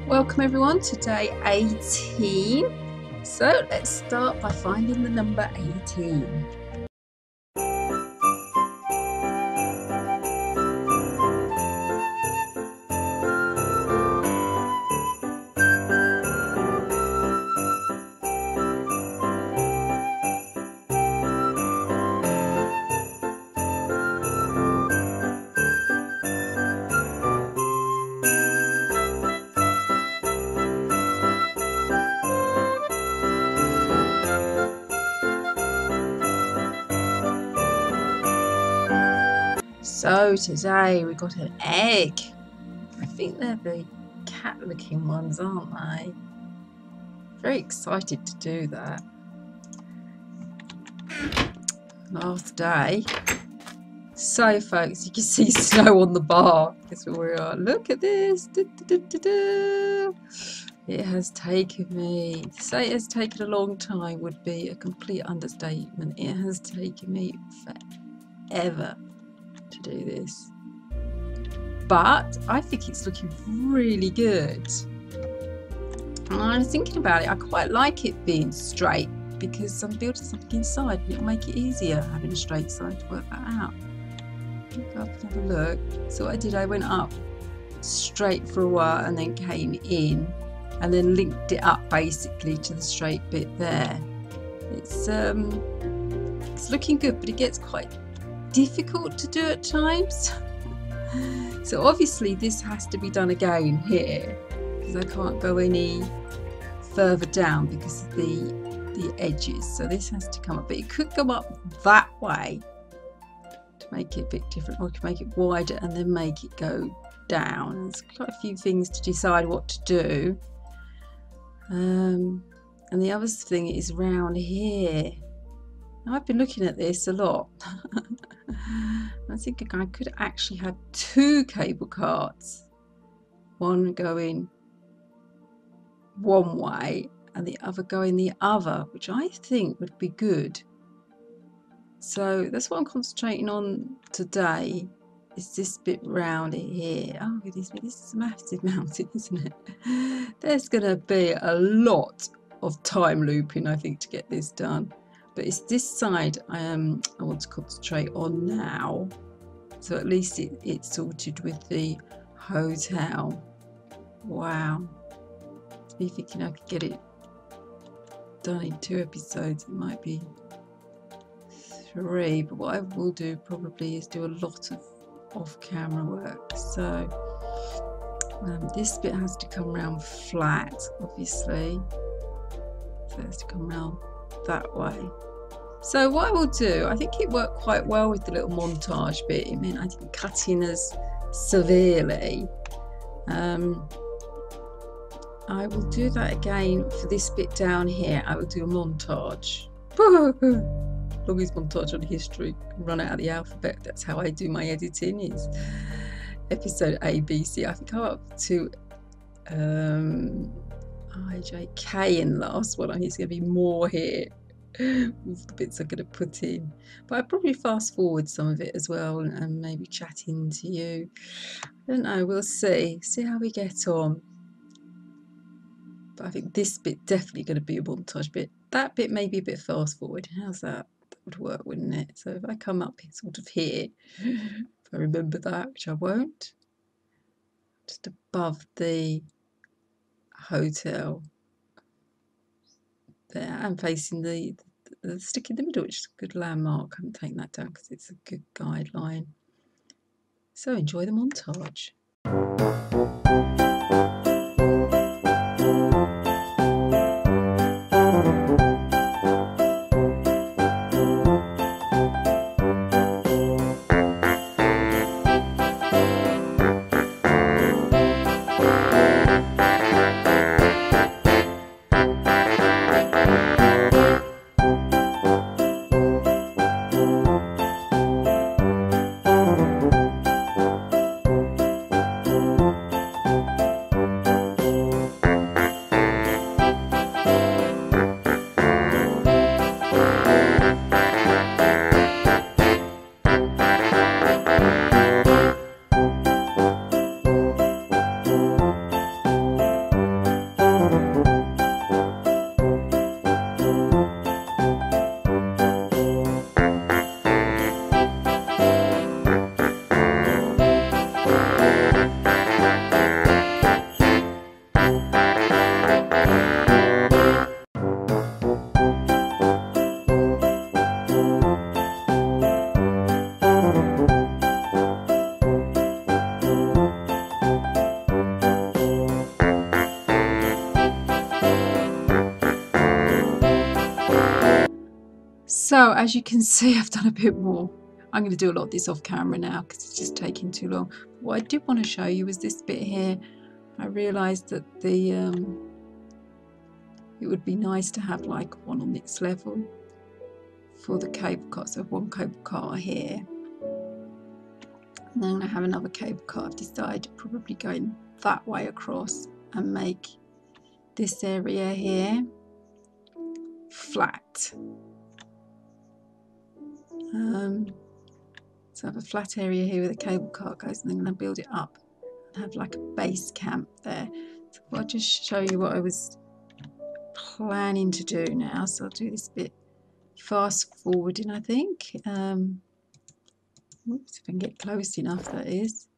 Welcome everyone to day 18. So let's start by finding the number 18. So today we got an egg. I think they're the cat looking ones, aren't they? Very excited to do that. Last day. So folks, you can see snow on the bar. That's where we are. Look at this. It has taken me, to say it has taken a long time would be a complete understatement. It has taken me forever to do this, but I think it's looking really good. And I was thinking about it, I quite like it being straight because I'm building something inside and it'll make it easier having a straight side to work that out. Go up and have a look. So what I did, I went up straight for a while and then came in and then linked it up basically to the straight bit there. It's looking good, but it gets quite difficult to do at times. So obviously this has to be done again here because I can't go any further down because of the edges. So this has to come up, but it could go up that way to make it a bit different, or I could make it wider and then make it go down. There's quite a few things to decide what to do. And the other thing is round here. I've been looking at this a lot. I think I could actually have two cable carts, one going one way and the other going the other, which I think would be good. So that's what I'm concentrating on today, is this bit round here. Oh goodness me, this is a massive mountain, isn't it? There's going to be a lot of time looping, I think, to get this done. But it's this side I want to concentrate on now. So at least it's sorted with the hotel. Wow. To be thinking I could get it done in 2 episodes. It might be 3. But what I will do probably is do a lot of off-camera work. So this bit has to come round flat, obviously. So it has to come round that way. So what I will do, I think it worked quite well with the little montage bit. It meant I didn't cut in as severely. I will do that again for this bit down here. I will do a montage. Longest montage on history. Run out of the alphabet. That's how I do my editing. Is episode A, B, C. I think I'm up to I, J, K in the last one. I think it's going to be more here with the bits I'm going to put in. But I'll probably fast forward some of it as well and maybe chatting to you. I don't know, we'll see how we get on. But I think this bit definitely going to be a montage bit. That bit may be a bit fast forward. How's that? That would work, wouldn't it? So if I come up sort of here, if I remember that, which I won't, just above the hotel there, and facing the stick in the middle, which is a good landmark. I haven't taken that down because it's a good guideline. So enjoy the montage. So as you can see, I've done a bit more. I'm going to do a lot of this off camera now because it's just taking too long. What I did want to show you is this bit here. I realised that the it would be nice to have like one on this level for the cable car. So one cable car here, and then I have another cable car. I've decided probably going that way across and make this area here flat. So I have a flat area here where the cable car goes, and then I'm going to build it up and have like a base camp there. So I'll just show you what I was planning to do now. So I'll do this bit fast forwarding, I think. Oops, if I can get close enough, that is.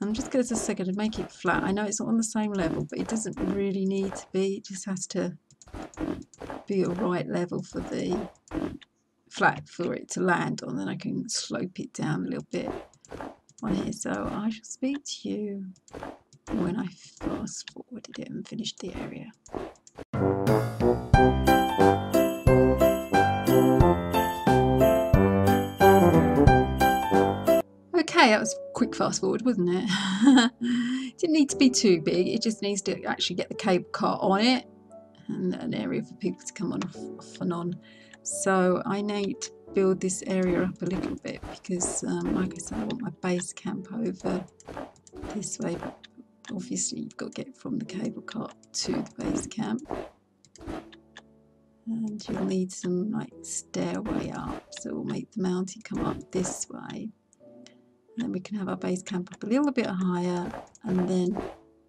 I'm just going to take a second to make it flat. I know it's not on the same level, but it doesn't really need to be. It just has to be a right level for the flat for it to land on. Then I can slope it down a little bit on here. So I shall speak to you when I fast forwarded it and finished the area. Okay, that was a quick fast forward, wasn't it? Didn't need to be too big. It just needs to actually get the cable car on it and an area for people to come on off and on. So I need to build this area up a little bit because like I said, I want my base camp over this way, but obviously you've got to get from the cable car to the base camp, and you'll need some like stairway up, so we'll make the mountain come up this way, and then we can have our base camp up a little bit higher and then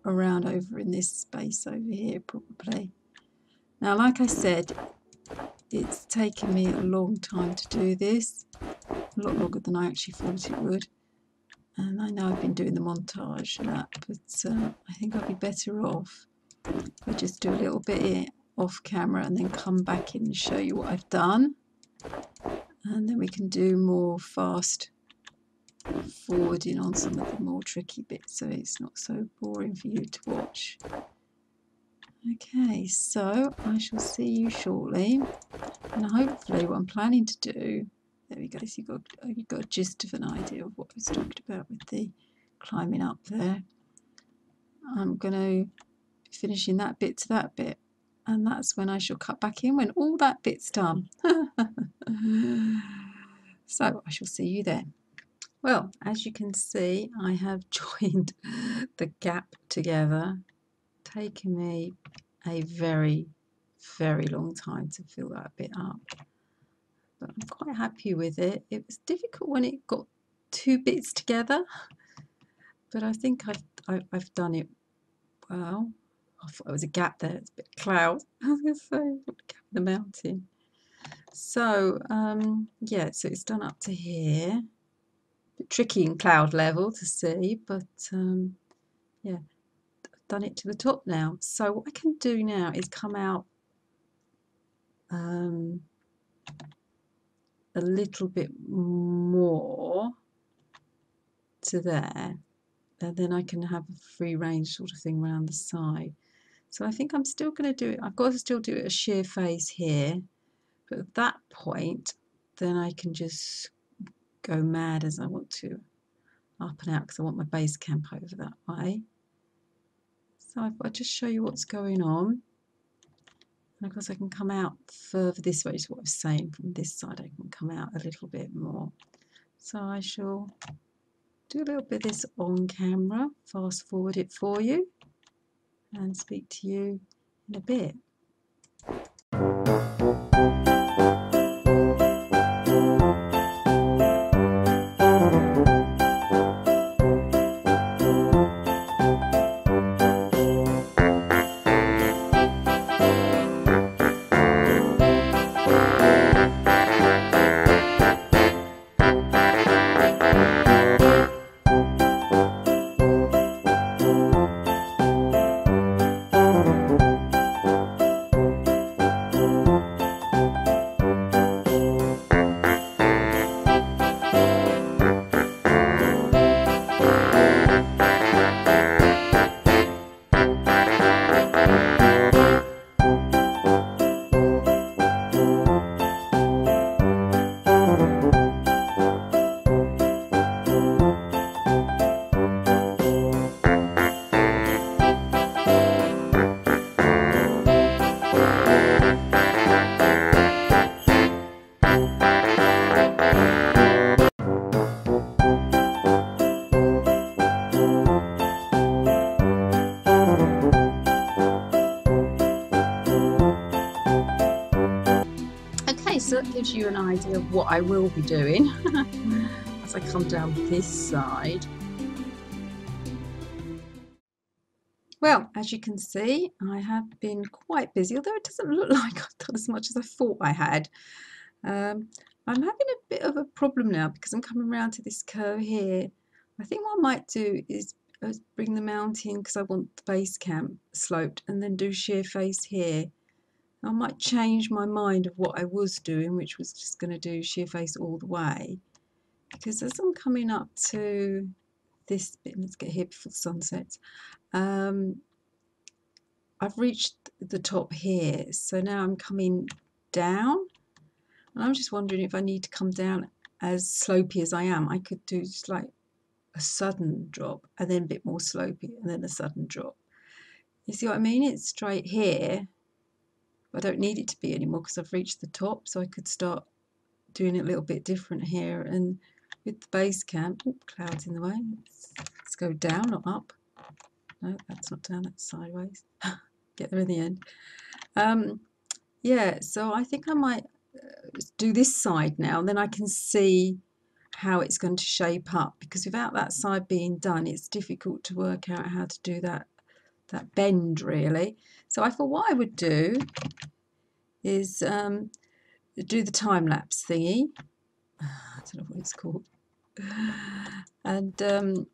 around over in this space over here probably. Now like I said, it's taken me a long time to do this, a lot longer than I actually thought it would. And I know I've been doing the montage and that, but I think I'll be better off if I just do a little bit off camera and then come back in and show you what I've done. And then we can do more fast forwarding on some of the more tricky bits so it's not so boring for you to watch. Okay, so I shall see you shortly, and hopefully what I'm planning to do, there we go, so you've got a gist of an idea of what I was talking about with the climbing up there. I'm going to be finishing that bit to that bit, and that's when I shall cut back in when all that bit's done. So I shall see you then. Well, as you can see, I have joined the gap together. Taken me a very, very long time to fill that bit up, but I'm quite happy with it. It was difficult when it got two bits together, but I think I've done it well. I thought there was a gap there. It's a bit of cloud. I was going to say, a gap in the mountain. So yeah, so it's done up to here. A bit tricky in cloud level to see, but yeah. Done it to the top now. So what I can do now is come out a little bit more to there, and then I can have a free range sort of thing around the side. So I think I'm still going to do it. I've got to still do it a sheer face here, but at that point then I can just go mad as I want to up and out because I want my base camp over that way. So I'll just show you what's going on. And of course I can come out further this way, is what I was saying. From this side I can come out a little bit more. So I shall do a little bit of this on camera, fast forward it for you, and speak to you in a bit. gives you an idea of what I will be doing as I come down this side. Well, as you can see, I have been quite busy, although it doesn't look like I've done as much as I thought I had. I'm having a bit of a problem now because I'm coming around to this curve here. I think what I might do is bring the mount in because I want the base camp sloped, and then do sheer face here. I might change my mind of what I was doing, which was just going to do sheer face all the way, because as I'm coming up to this bit, let's get here before the sun sets, I've reached the top here, so now I'm coming down, and I'm just wondering if I need to come down as slopey as I am. I could do just like a sudden drop and then a bit more slopey and then a sudden drop. You see what I mean? It's straight here. I don't need it to be anymore because I've reached the top, so I could start doing it a little bit different here. And with the base camp, clouds in the way, let's go down, not up. No, that's not down, that's sideways. Get there in the end. Yeah, so I think I might do this side now, then I can see how it's going to shape up, because without that side being done, it's difficult to work out how to do that bend really. So I thought what I would do is do the time lapse thingy. I don't know what it's called, and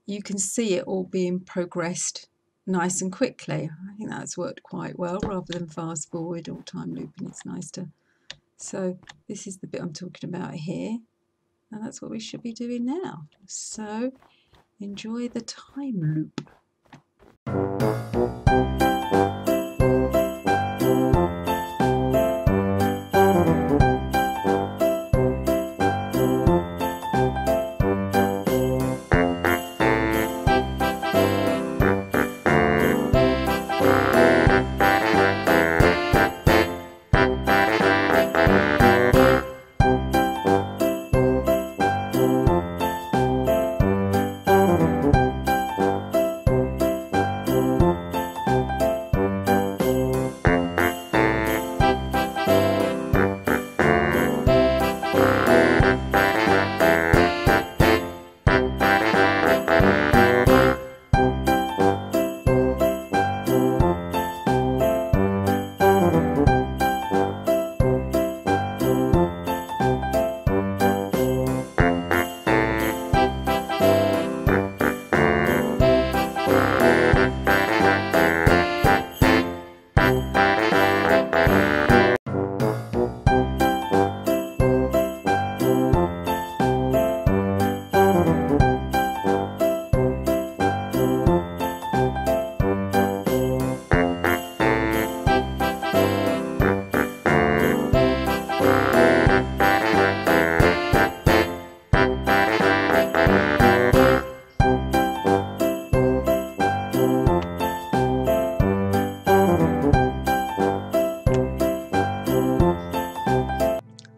you can see it all being progressed nice and quickly. I think that's worked quite well rather than fast forward or time looping. It's nice to. So this is the bit I'm talking about here, and that's what we should be doing now. So enjoy the time loop.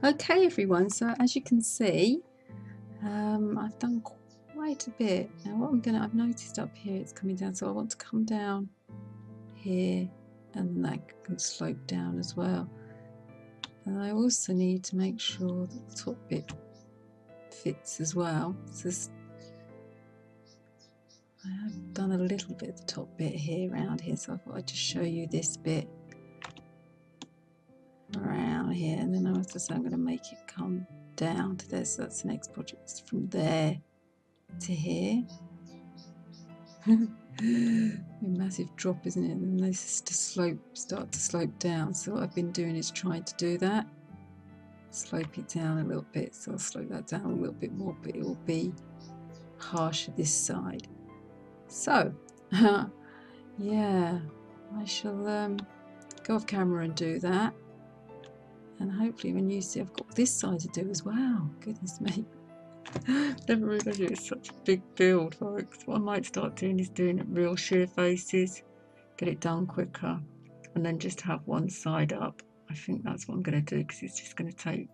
Okay everyone, so as you can see, I've done quite a bit. Now what I've noticed up here it's coming down, so I want to come down here, and that can slope down as well. And I also need to make sure that the top bit fits as well. So I have done a little bit of the top bit here around here, so I thought I'd just show you this bit around here, and then after that I'm going to make it come down to there. So that's the next project, it's from there to here. A massive drop, isn't it? And this is to start to slope down. So what I've been doing is trying to do that, slope it down a little bit. So I'll slope that down a little bit more, but it will be harsher this side. So yeah, I shall go off camera and do that. And hopefully when you see I've got this side to do as well. Goodness me. Never realised it was such a big build, folks. What I might start doing is doing it real sheer faces, get it done quicker, and then just have one side up. I think that's what I'm going to do, because it's just going to take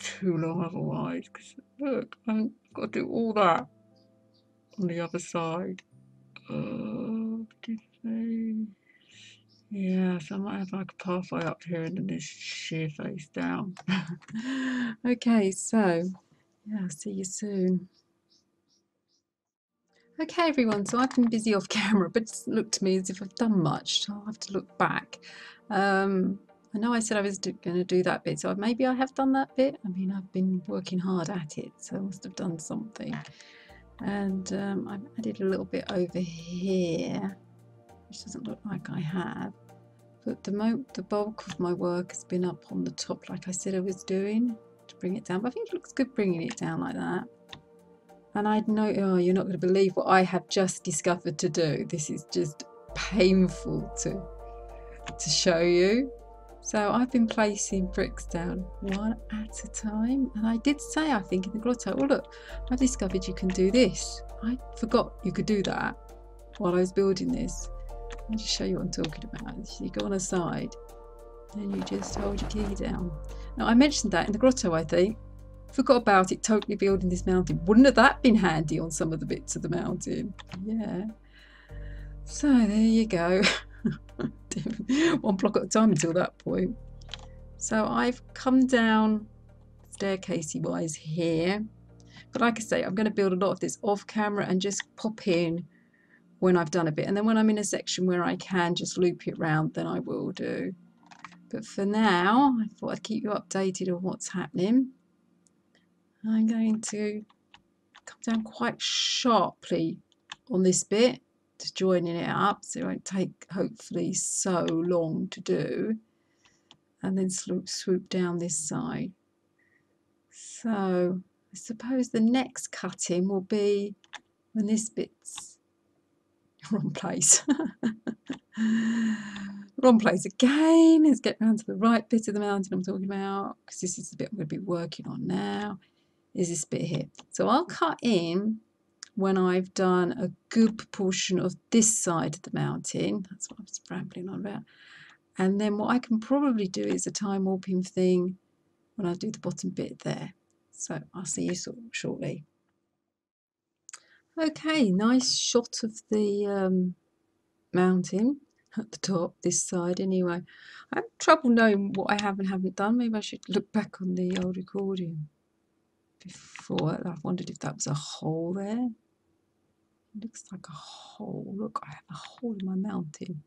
too long otherwise. Because look, I've got to do all that on the other side. Yeah, so I might have like a pathway up here and then this sheer face down. Okay, so yeah, I'll see you soon. Okay, everyone, so I've been busy off camera, but it doesn't look to me as if I've done much, so I'll have to look back. I know I said I was going to do that bit, so maybe I have done that bit. I mean, I've been working hard at it, so I must have done something. And I've added a little bit over here, which doesn't look like I have. But the bulk of my work has been up on the top, like I said I was doing, to bring it down. But I think it looks good bringing it down like that. And I know, oh, you're not going to believe what I have just discovered to do. This is just painful to show you. So I've been placing bricks down one at a time. And I did say, I think in the grotto, oh look, I discovered you can do this. I forgot you could do that while I was building this. I'll just show you what I'm talking about. So you go on a side, and you just hold your key down. Now I mentioned that in the grotto, I think. Forgot about it, totally building this mountain. Wouldn't have that been handy on some of the bits of the mountain? Yeah. So there you go. One block at a time until that point. So I've come down staircasey wise here. But like I say, I'm going to build a lot of this off camera and just pop in when I've done a bit. And then when I'm in a section where I can just loop it round, then I will do. But for now, I thought I'd keep you updated on what's happening. I'm going to come down quite sharply on this bit to joining it up, so it won't take hopefully so long to do, and then swoop down this side. So I suppose the next cutting will be when this bit's wrong place. Wrong place again. Let's get round to the right bit of the mountain I'm talking about, because this is the bit I'm going to be working on now. Is this bit here. So I'll cut in when I've done a good proportion of this side of the mountain. That's what I was rambling on about. And then what I can probably do is a time warping thing when I do the bottom bit there. So I'll see you shortly. Okay, nice shot of the mountain at the top, this side anyway. I have trouble knowing what I have and haven't done. Maybe I should look back on the old recording. Before, I've wondered if that was a hole there. It looks like a hole. Look, I have a hole in my mountain.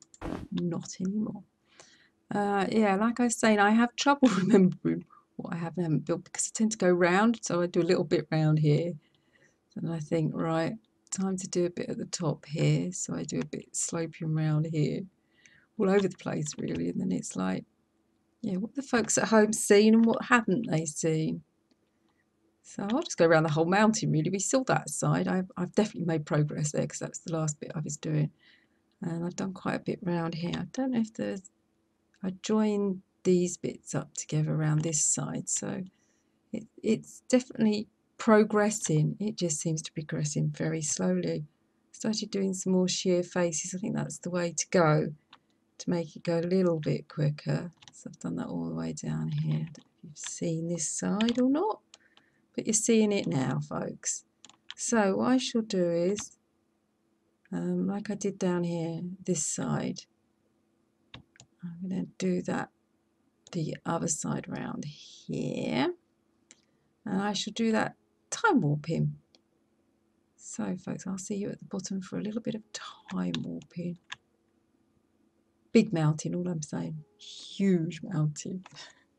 Not anymore. Yeah, like I was saying, I have trouble remembering what I have and haven't built because I tend to go round. So I do a little bit round here. And I think, right, time to do a bit at the top here. So I do a bit sloping round here. All over the place, really. And then it's like, yeah, what the folks at home seen and what haven't they seen? So I'll just go around the whole mountain, really. We saw that side. I've definitely made progress there because that's the last bit I was doing. And I've done quite a bit around here. I don't know if there's... I joined these bits up together around this side. So it's definitely progressing. It just seems to be progressing very slowly. Started doing some more sheer faces. I think that's the way to go to make it go a little bit quicker. So I've done that all the way down here. I don't know if you've seen this side or not. But you're seeing it now, folks. So what I shall do is, like I did down here, this side, I'm going to do that the other side round here. And I shall do that time warping. So, folks, I'll see you at the bottom for a little bit of time warping. Big mountain, all I'm saying. Huge mountain.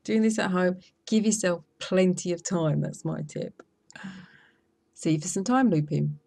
Doing this at home, give yourself plenty of time. That's my tip. See you for some time looping.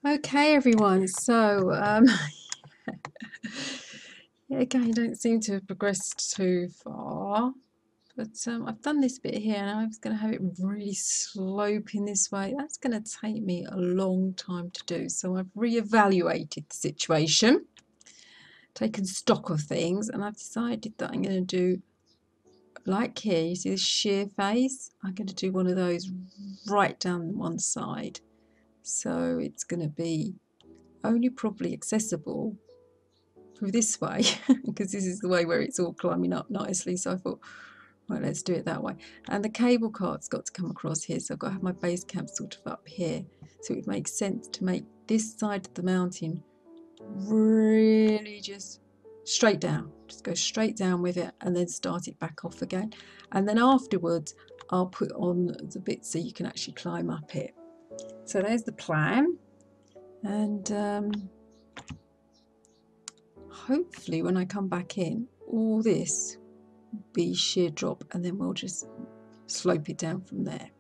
Okay, everyone. So, Again, don't seem to have progressed too far. But I've done this bit here and I was going to have it really sloping this way. That's going to take me a long time to do. So I've reevaluated the situation, taken stock of things, and I've decided that I'm going to do, like here, you see this sheer face? I'm going to do one of those right down one side. So it's going to be only probably accessible through this way because this is the way where it's all climbing up nicely. So I thought, right, let's do it that way. And the cable cart's got to come across here, so I've got to have my base camp sort of up here. So it would make sense to make this side of the mountain really just straight down. Just go straight down with it and then start it back off again. And then afterwards, I'll put on the bits so you can actually climb up it. So there's the plan. And hopefully when I come back in, all this be sheer drop and then we'll just slope it down from there.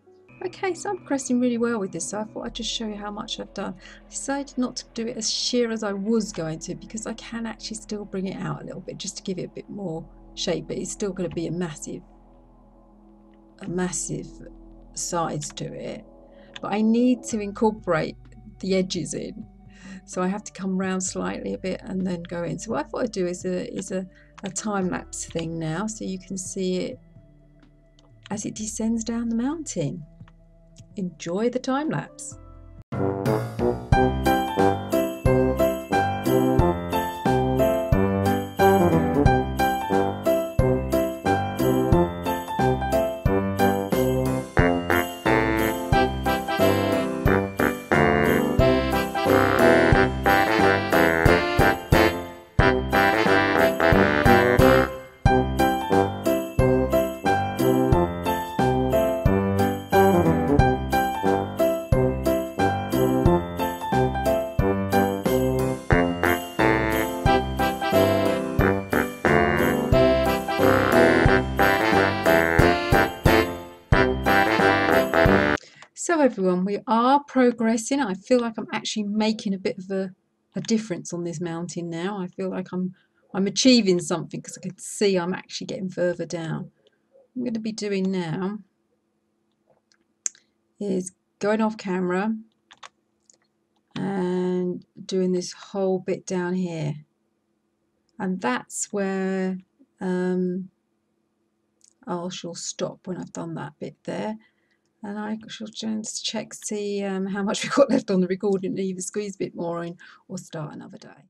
Okay, so I'm progressing really well with this, so I thought I'd just show you how much I've done. I decided not to do it as sheer as I was going to because I can actually still bring it out a little bit just to give it a bit more shape, but it's still going to be a massive size to it. But I need to incorporate the edges in, so I have to come round slightly a bit and then go in. So what I thought I'd do is a time-lapse thing now, so you can see it as it descends down the mountain. Enjoy the time-lapse. So everyone, we are progressing. I feel like I'm actually making a bit of a difference on this mountain now. I feel like I'm achieving something because I can see I'm actually getting further down. What I'm going to be doing now is going off camera and doing this whole bit down here. And that's where I shall stop when I've done that bit there. And I shall just check, see how much we've got left on the recording, and either squeeze a bit more in or start another day.